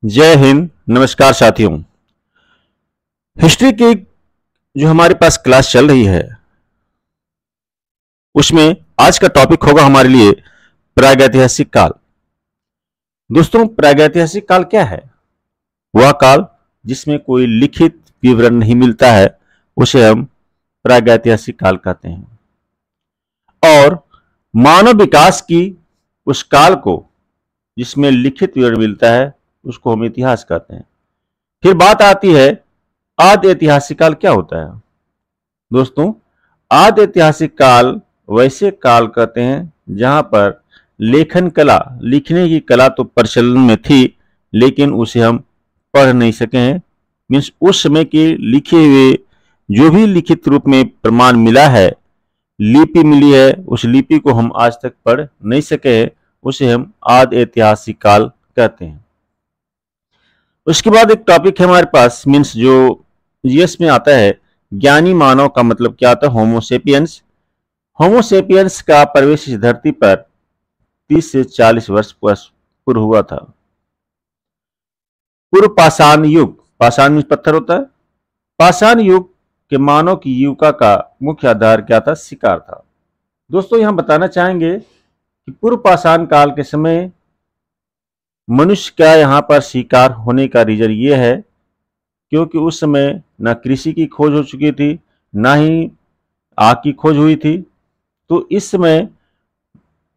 जय हिंद। नमस्कार साथियों। हिस्ट्री की जो हमारे पास क्लास चल रही है उसमें आज का टॉपिक होगा हमारे लिए प्रागैतिहासिक काल। दोस्तों, प्रागैतिहासिक काल क्या है? वह काल जिसमें कोई लिखित विवरण नहीं मिलता है उसे हम प्रागैतिहासिक काल कहते हैं। और मानव विकास की उस काल को जिसमें लिखित विवरण मिलता है उसको हम इतिहास कहते हैं। फिर बात आती है आदि ऐतिहासिक काल क्या होता है। दोस्तों, आदि ऐतिहासिक काल वैसे काल कहते हैं जहां पर लेखन कला, लिखने की कला तो प्रचलन में थी लेकिन उसे हम पढ़ नहीं सके हैं। मीन्स उस समय के लिखे हुए जो भी लिखित रूप में प्रमाण मिला है, लिपि मिली है, उस लिपि को हम आज तक पढ़ नहीं सके हैं, उसे हम आदि ऐतिहासिक काल कहते हैं। उसके बाद एक टॉपिक है हमारे पास, मीन्स जो जीएस में आता है, ज्ञानी मानव का मतलब क्या आता है? होमोसेपियंस। होमोसेपियंस का प्रवेश इस धरती पर 30 से 40 वर्ष पूर्व हुआ था। पूर्व पाषाण युग, पाषाण में पत्थर होता है। पाषाण युग के मानव की युविका का मुख्य आधार क्या था? शिकार था। दोस्तों, यहां बताना चाहेंगे कि पूर्व पाषाण काल के समय मनुष्य का यहाँ पर शिकार होने का रीजन ये है क्योंकि उस समय न कृषि की खोज हो चुकी थी, ना ही आग की खोज हुई थी। तो इस समय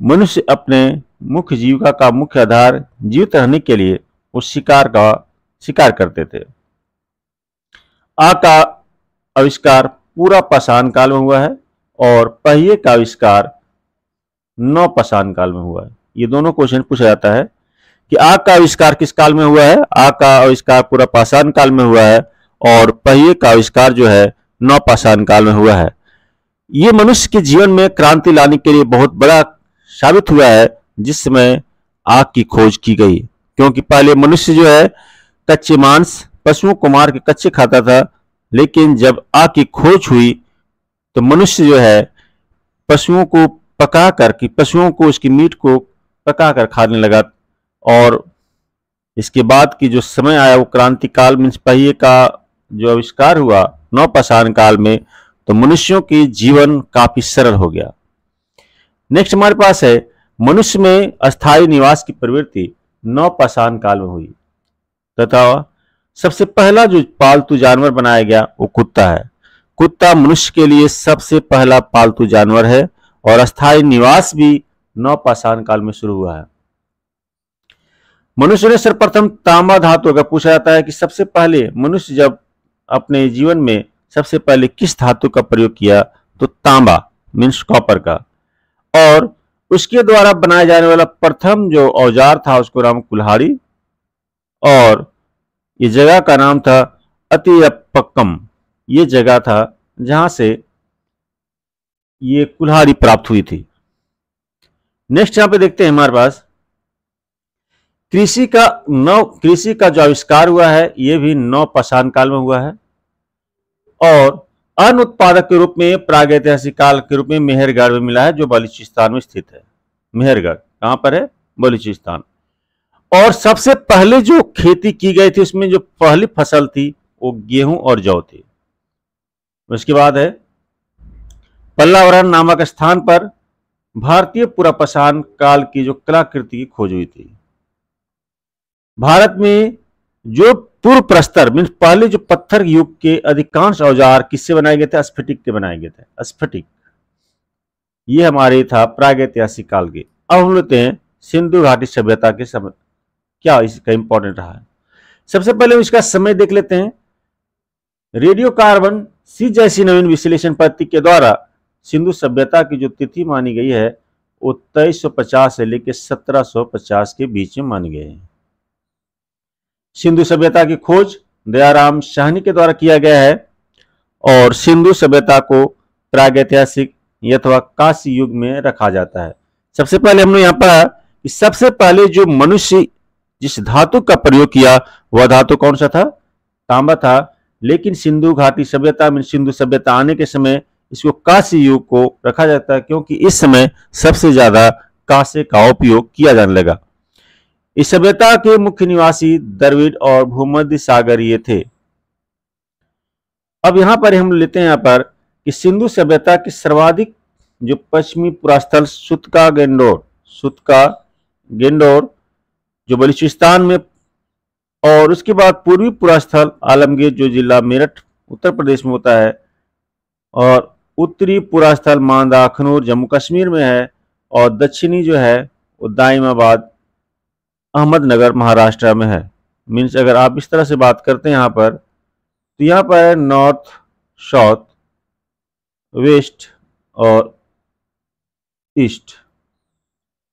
मनुष्य अपने मुख्य जीविका का मुख्य आधार जीवित रहने के लिए उस शिकार का शिकार करते थे। आग का आविष्कार पूरा पाषाण काल में हुआ है और पहिए का आविष्कार नव पाषाण काल में हुआ है। ये दोनों क्वेश्चन पूछा जाता है कि आग का आविष्कार किस काल में हुआ है। आग का आविष्कार पूरा पाषाण काल में हुआ है और पहिए का आविष्कार जो है नव पाषाण काल में हुआ है। ये मनुष्य के जीवन में क्रांति लाने के लिए बहुत बड़ा साबित हुआ है जिस समय आग की खोज की गई, क्योंकि पहले मनुष्य जो है कच्चे मांस, पशुओं को मार के कच्चे खाता था, लेकिन जब आग की खोज हुई तो मनुष्य जो है पशुओं को पका कर, पशुओं को उसकी मीट को पका कर खाने लगा। और इसके बाद की जो समय आया वो क्रांति काल, मीन्स पहिए का जो आविष्कार हुआ नव पाषाण काल में, तो मनुष्यों की जीवन काफी सरल हो गया। नेक्स्ट हमारे पास है मनुष्य में अस्थायी निवास की प्रवृत्ति नव पाषाण काल में हुई तथा सबसे पहला जो पालतू जानवर बनाया गया वो कुत्ता है। कुत्ता मनुष्य के लिए सबसे पहला पालतू जानवर है और अस्थायी निवास भी नव पाषाण काल में शुरू हुआ है। मनुष्य ने सर्वप्रथम तांबा धातु, अगर पूछा जाता है कि सबसे पहले मनुष्य जब अपने जीवन में सबसे पहले किस धातु का प्रयोग किया, तो तांबा मीन्स कॉपर का। और उसके द्वारा बनाया जाने वाला प्रथम जो औजार था उसको नाम कुल्हाड़ी, और ये जगह का नाम था अतियपक्कम। ये जगह था जहां से ये कुल्हाड़ी प्राप्त हुई थी। नेक्स्ट यहां पे देखते हैं हमारे पास कृषि का जो आविष्कार हुआ है ये भी नव पाषाण काल में हुआ है। और अन्न उत्पादक के रूप में प्रागैतिहासिक काल के रूप में मेहरगढ़ में मिला है जो बलूचिस्तान में स्थित है। मेहरगढ़ कहां पर है? बलूचिस्तान। और सबसे पहले जो खेती की गई थी उसमें जो पहली फसल थी वो गेहूं और जौ थी। उसके बाद है पल्लावरन नामक स्थान पर भारतीय पूर्व पाषाण काल की जो कलाकृति की खोज हुई थी। भारत में जो पूर्व प्रस्तर मीन्स पहले जो पत्थर युग के अधिकांश औजार किससे बनाए गए थे? स्फटिक के बनाए गए थे। स्फटिक, ये हमारे था प्रागैतिहासिक काल के। अब हम लेते हैं सिंधु घाटी सभ्यता के समय क्या इसका इंपॉर्टेंट रहा है। सबसे पहले इसका समय देख लेते हैं। रेडियो कार्बन सी जैसी नवीन विश्लेषण पद्धति के द्वारा सिंधु सभ्यता की जो तिथि मानी गई है वो 2350 से लेकर 1750 के बीच में मानी गई है। सिंधु सभ्यता की खोज दयाराम साहनी के द्वारा किया गया है और सिंधु सभ्यता को प्रागैतिहासिक अथवा कांस्य युग में रखा जाता है। सबसे पहले हमने यहाँ पढ़ा कि सबसे पहले जो मनुष्य जिस धातु का प्रयोग किया वह धातु कौन सा था? तांबा था। लेकिन सिंधु घाटी सभ्यता में, सिंधु सभ्यता आने के समय इसको कांस्य युग को रखा जाता है क्योंकि इस समय सबसे ज्यादा कांस्य का उपयोग किया जाने लगा। इस सभ्यता के मुख्य निवासी द्रविड़ और भूमध्य सागरीय थे। अब यहाँ पर हम लेते हैं यहाँ पर कि सिंधु सभ्यता की सर्वाधिक जो पश्चिमी पुरास्थल सुतका गेंडोर जो बलूचिस्तान में, और उसके बाद पूर्वी पुरास्थल आलमगीर जो जिला मेरठ उत्तर प्रदेश में होता है, और उत्तरी पुरास्थल मांदा अखनूर जम्मू कश्मीर में है, और दक्षिणी जो है वो दाइमाबाद अहमदनगर महाराष्ट्र में है। मीन्स अगर आप इस तरह से बात करते हैं यहाँ पर, तो यहाँ पर है नॉर्थ, साउथ, वेस्ट और ईस्ट।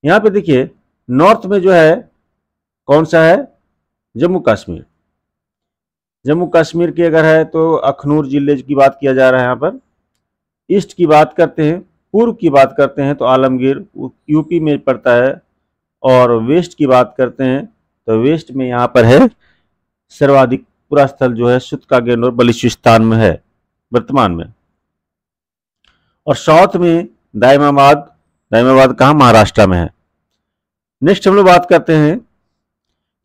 यहाँ पे देखिए नॉर्थ में जो है कौन सा है, जम्मू कश्मीर। जम्मू कश्मीर की अगर है तो अखनूर जिले की बात किया जा रहा है यहाँ पर। ईस्ट की बात करते हैं, पूर्व की बात करते हैं तो आलमगीर यूपी में पड़ता है, और वेस्ट की बात करते हैं तो वेस्ट में यहाँ पर है सर्वाधिक पुरास्थल जो है सुतका गेंडोर बलूचिस्तान में है वर्तमान में, और साउथ में दाइमाबाद कहाँ, महाराष्ट्र में है। नेक्स्ट हम लोग बात करते हैं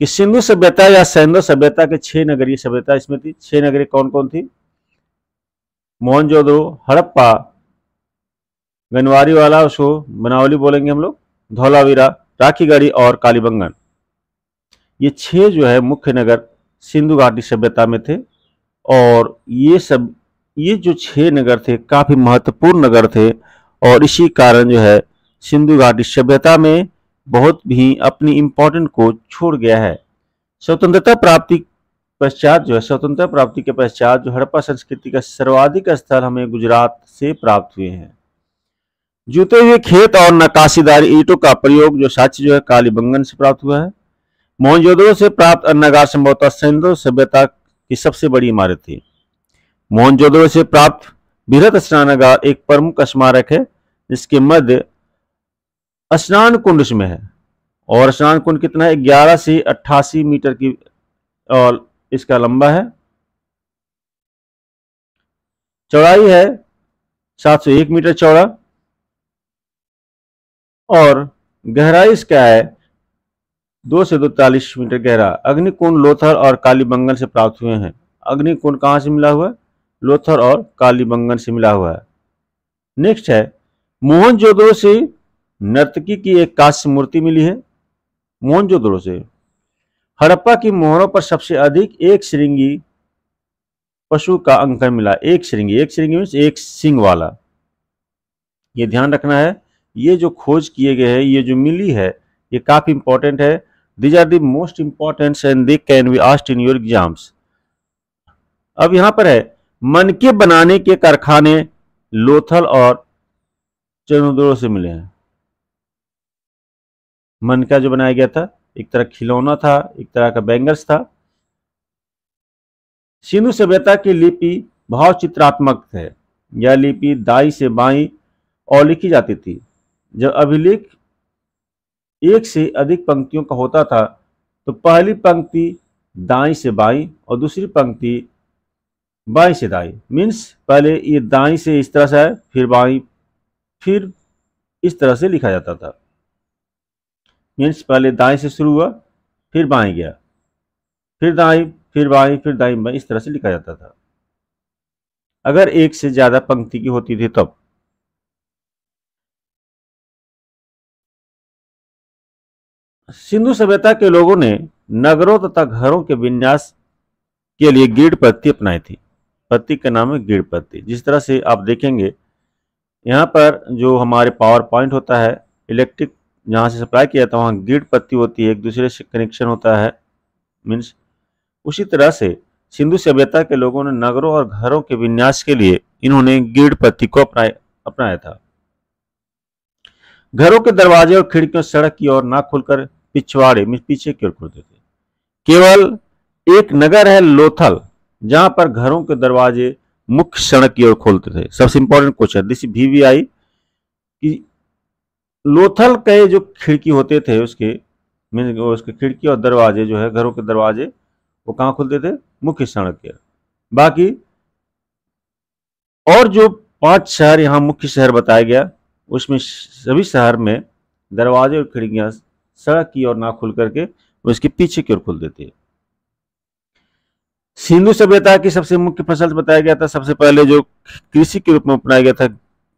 कि सिंधु सभ्यता या सैंधव सभ्यता के 6 नगरीय सभ्यता इसमें थी। 6 नगरी कौन कौन थी? मोहनजोदड़ो, हड़प्पा, गनवारी वाला, उसको बनावली बोलेंगे हम लोग, धौलावीरा, राखीगढ़ी और कालीबंगन। ये 6 जो है मुख्य नगर सिंधु घाटी सभ्यता में थे, और ये जो 6 नगर थे काफी महत्वपूर्ण नगर थे, और इसी कारण जो है सिंधु घाटी सभ्यता में बहुत भी अपनी इंपॉर्टेंट को छोड़ गया है। स्वतंत्रता प्राप्ति के पश्चात जो हड़प्पा संस्कृति का सर्वाधिक स्थल हमें गुजरात से प्राप्त हुए हैं। जूते हुए खेत और नक्काशीदार ईंटों का प्रयोग जो साक्ष्य जो है कालीबंगन से प्राप्त हुआ है। मोहनजोदड़ो से प्राप्त अन्नगार संभवतः सिंधु सभ्यता की सबसे बड़ी इमारत थी। मोहनजोदड़ो से प्राप्त बृहत स्नानागार एक प्रमुख स्मारक है, जिसके मध्य स्नान कुंड में है, और स्नान कुंड कितना है, 11 से 88 मीटर की, और इसका लंबा है, चौड़ाई है 701 मीटर चौड़ा, और गहराई इसका है 2 से 240 मीटर गहरा। अग्निकुंड लोथल और कालीबंगन से प्राप्त हुए हैं। अग्निकुंड कहां से मिला हुआ है? लोथल और कालीबंगन से मिला हुआ है। नेक्स्ट है मोहनजोदड़ो से नर्तकी की एक कांस्य मूर्ति मिली है। मोहनजोदड़ो से हड़प्पा की मोहरों पर सबसे अधिक एक श्रृंगी पशु का अंकन मिला। एक श्रृंगी मीन्स एक सिंग वाला। ये ध्यान रखना है, ये जो खोज किए गए हैं, ये जो मिली है, ये काफी इंपॉर्टेंट है। These are the most important and they can be asked in your exams. अब यहां पर है मनके बनाने के कारखाने लोथल और चनोदड़ो से मिले हैं। मनका जो बनाया गया था एक तरह खिलौना था, एक तरह का बैंगल्स था। सिंधु सभ्यता की लिपि भाव चित्रात्मक है। यह लिपि दाई से बाई और लिखी जाती थी। जब अभिलेख एक से अधिक पंक्तियों का होता था तो पहली पंक्ति दाई से बाई और दूसरी पंक्ति बाई से दाई। मीन्स पहले ये दाई से इस तरह से है, फिर बाई, फिर इस तरह से लिखा जाता था। मीन्स पहले दाएं से शुरू हुआ, फिर बाएं गया, फिर दाएं, फिर बाएं, फिर दाएं बाएं, इस तरह से लिखा जाता था अगर एक से ज्यादा पंक्ति की होती थी तब। सिंधु सभ्यता के लोगों ने नगरों तथा घरों के विन्यास के लिए गीड़ पत्ती अपनाई थी। पत्ती का नाम है गीड़ पत्ती। जिस तरह से आप देखेंगे यहाँ पर जो हमारे पावर पॉइंट होता है, इलेक्ट्रिक जहाँ से सप्लाई किया था वहाँ गीड़ पत्ती होती है, एक दूसरे से कनेक्शन होता है। मीन्स उसी तरह से सिंधु सभ्यता के लोगों ने नगरों और घरों के विन्यास के लिए इन्होंने गीड़ पत्ती को अपनाया था। घरों के दरवाजे और खिड़कियों सड़क की ओर ना खुलकर पिछवाड़े में पीछे की ओर खुलते थे। केवल एक नगर है लोथल, जहां पर घरों के दरवाजे मुख्य सड़क की ओर खोलते थे। सबसे इंपॉर्टेंट क्वेश्चन दिस VVI कि लोथल के जो खिड़की होते थे उसके खिड़की और दरवाजे जो है घरों के दरवाजे वो कहाँ खुलते थे? मुख्य सड़क के। बाकी और जो 5 शहर यहाँ मुख्य शहर बताया गया उसमें सभी शहर में दरवाजे और खिड़कियां सड़क की ओर ना खुल करके वो इसके पीछे की ओर खुलते थे। सिंधु सभ्यता की सबसे मुख्य फसल बताया गया था, सबसे पहले जो कृषि के रूप में अपनाया गया था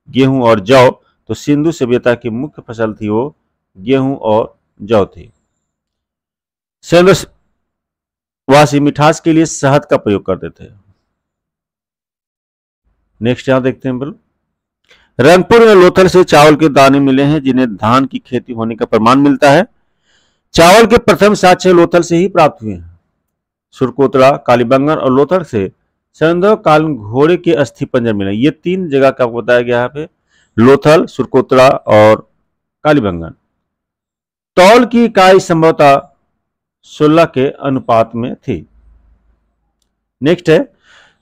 गेहूं और जौ, तो सिंधु सभ्यता की मुख्य फसल थी वो गेहूं और जौ थी। सिंधु वासी मिठास के लिए शहद का प्रयोग करते थे। नेक्स्ट यहां देखते हैं बोलो, रंगपुर में लोथल से चावल के दाने मिले हैं जिन्हें धान की खेती होने का प्रमाण मिलता है। चावल के प्रथम साक्ष्य लोथल से ही प्राप्त हुए हैं। सुरकोतरा, कालीबंगन और लोथल से संधव काल में घोड़े के अस्थि पंजर मिले। ये तीन जगह का बताया गया यहाँ पे, लोथल, सुरकोतरा और कालीबंगन। तौल की इकाई संभवतः 16 के अनुपात में थी। नेक्स्ट है,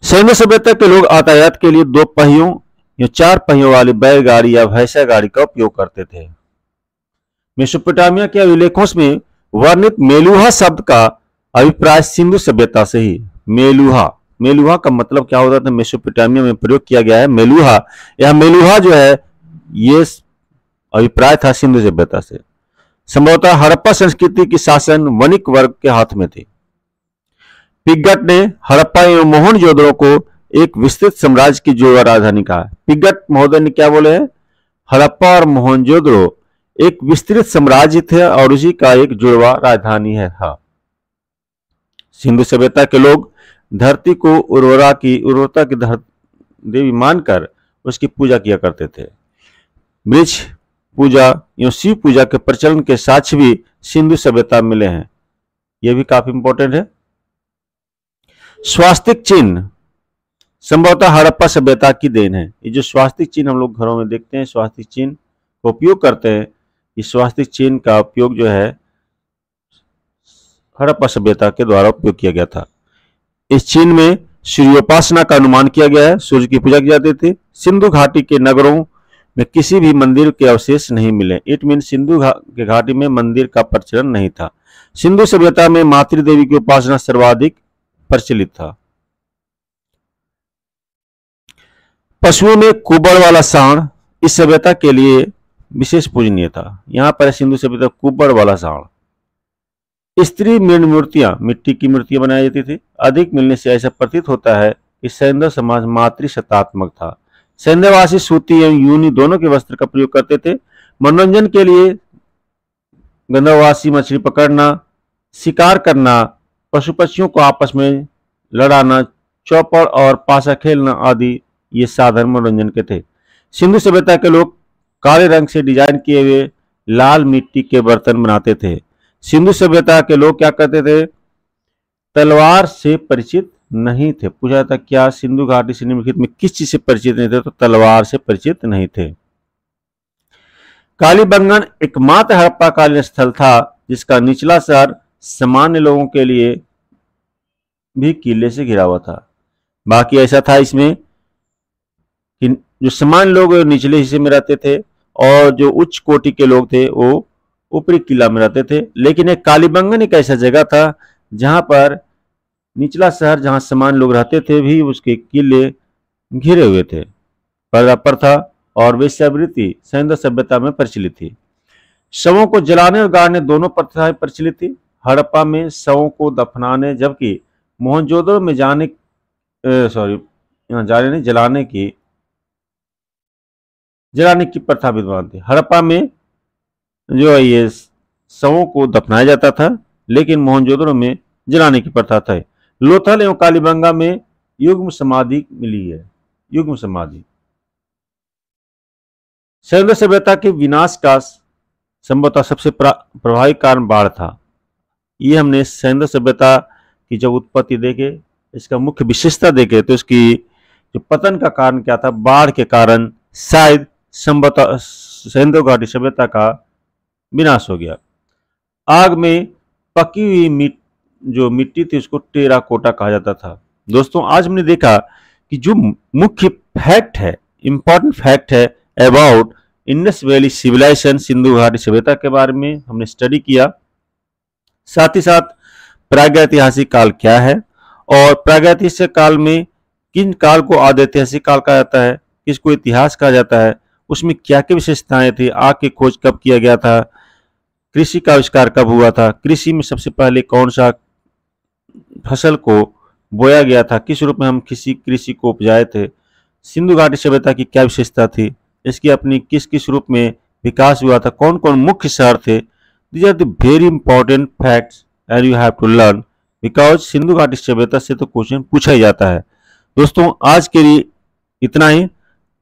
सैन्य सभ्यता के लोग यातायात के लिए 2 पहियों या 4 पहियों वाली बैलगाड़ी या भैंसा गाड़ी का उपयोग करते थे। मेसोपोटामिया के अभिलेखों में वर्णित मेलुहा शब्द का अभिप्राय सिंधु सभ्यता से ही। मेलुहा का मतलब क्या होता था, मेसोपोटामिया में प्रयोग किया गया है मेलुहा। यह मेलुहा जो है ये अभिप्राय था सिंधु सभ्यता से। संभवतः हड़प्पा संस्कृति की शासन वणिक वर्ग के हाथ में थी। पिगट ने हड़प्पा एवं मोहनजोदड़ो को एक विस्तृत साम्राज्य की जुड़वा राजधानी कहा। पिगट महोदय ने क्या बोले हैं, हड़प्पा और मोहनजोदड़ो एक विस्तृत साम्राज्य थे और उसी का एक जुड़वा राजधानी है था। सिंधु सभ्यता के लोग धरती को उर्वरता की देवी मानकर उसकी पूजा किया करते थे। वृक्ष पूजा एवं शिव पूजा के प्रचलन के साक्ष्य भी सिंधु सभ्यता में मिले हैं। यह भी काफी इंपॉर्टेंट है। स्वास्तिक चिन्ह संभवतः हड़प्पा सभ्यता की देन है। ये जो स्वास्तिक चिन्ह हम लोग घरों में देखते हैं, स्वास्तिक चिन्ह का उपयोग करते हैं, इस स्वास्तिक चिन्ह का उपयोग जो है हड़प्पा सभ्यता के द्वारा उपयोग किया गया था। इस चिन्ह में सूर्योपासना का अनुमान किया गया है, सूर्य की पूजा की जाती थी। सिंधु घाटी के नगरों में किसी भी मंदिर के अवशेष नहीं मिले। इट मीन सिंधु के घाटी में मंदिर का प्रचलन नहीं था। सिंधु सभ्यता में मातृदेवी की उपासना सर्वाधिक प्रचलित था। पशुओं में कुबड़ वाला सांड इस सभ्यता के लिए विशेष पूजनीय था। यहां पर सिंधु सभ्यता कुबड़ वाला सांड। स्त्री मृण मूर्तियां, मिट्टी की मूर्तियां बनाई जाती थी। अधिक मिलने से ऐसा प्रतीत होता है कि सैंधव समाज मातृसत्तात्मक था। सैंधववासी सूती एवं यूनी दोनों के वस्त्र का प्रयोग करते थे। मनोरंजन के लिए गंधर्ववासी मछली पकड़ना, शिकार करना, पशु पक्षियों को आपस में लड़ाना, चौपड़ और पासा खेलना आदि ये साधन मनोरंजन के थे। सिंधु सभ्यता के लोग काले रंग से डिजाइन किए हुए लाल मिट्टी के बर्तन बनाते थे। सिंधु सभ्यता के लोग क्या करते थे, तलवार से परिचित नहीं थे। पूछा जाता क्या सिंधु घाटी से निम्नलिखित में किस चीज से परिचित नहीं थे, तो तलवार से परिचित नहीं थे। कालीबंगन एकमात्र हड़प्पा कालीन स्थल था जिसका निचला शहर सामान्य लोगों के लिए भी किले से घिरा हुआ था। बाकी ऐसा था इसमें कि जो सामान्य लोग निचले हिस्से में रहते थे और जो उच्च कोटि के लोग थे वो ऊपरी किला में रहते थे। लेकिन एक कालीबंगन एक ऐसा जगह था जहां पर निचला शहर जहां सामान्य लोग रहते थे भी उसके किले घिरे हुए थे। पर्दा प्रथा और वेश्यावृत्ति सैंधव सभ्यता में प्रचलित थी। शवों को जलाने और गाड़ने दोनों प्रथाएं प्रचलित थी। हड़प्पा में शवों को दफनाने, जबकि मोहनजोदड़ो में जलाने की प्रथा विद्यमान थी। हड़प्पा में जो है ये शवों को दफनाया जाता था, लेकिन मोहनजोदड़ो में जलाने की प्रथा था। लोथल एवं कालीबंगा में युग्म समाधि मिली है। युग्म समाधि सैंधव सभ्यता के विनाश का संभवतः सबसे प्रभावी कारण बाढ़ था। ये हमने सैंधव सभ्यता की जब उत्पत्ति देखे, इसका मुख्य विशेषता देखे, तो इसकी जो पतन का कारण क्या था, बाढ़ के कारण शायद संभवतः सैंधव घाटी सभ्यता का विनाश हो गया। आग में पकी हुई जो मिट्टी थी उसको टेराकोटा कहा जाता था। दोस्तों आज हमने देखा कि जो मुख्य फैक्ट है, इंपॉर्टेंट फैक्ट है about Indus valley civilization, Sindhu घाटी सभ्यता के बारे में हमने स्टडी किया। साथ ही साथ प्रागैतिहासिक काल क्या है और प्रागैतिहासिक काल में किन काल को आदि ऐतिहासिक काल कहा जाता है, किसको इतिहास कहा जाता है, उसमें क्या क्या विशेषताएं थी, आग की खोज कब किया गया था, कृषि का आविष्कार कब हुआ था, कृषि में सबसे पहले कौन सा फसल को बोया गया था, किस रूप में हम कृषि को उपजाए थे, सिंधु घाटी सभ्यता की क्या विशेषता थी, इसकी अपनी किस किस रूप में विकास हुआ था, कौन कौन मुख्य शहर थे। These are the very important facts and you have to learn, because Sindhu घाटी सभ्यता से तो क्वेश्चन पूछा ही जाता है। दोस्तों आज के लिए इतना ही,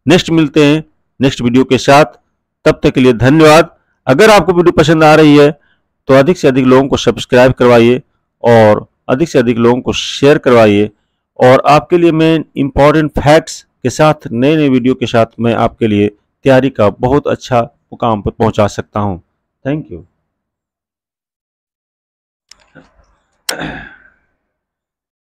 नेक्स्ट मिलते हैं नेक्स्ट वीडियो के साथ, तब तक के लिए धन्यवाद। अगर आपको वीडियो पसंद आ रही है तो अधिक से अधिक लोगों को सब्सक्राइब करवाइए और अधिक से अधिक लोगों को शेयर करवाइए, और आपके लिए मैं इंपॉर्टेंट फैक्ट्स के साथ नए नए वीडियो के साथ मैं आपके लिए तैयारी का बहुत अच्छा मुकाम पर पहुंचा सकता हूं। Thank you.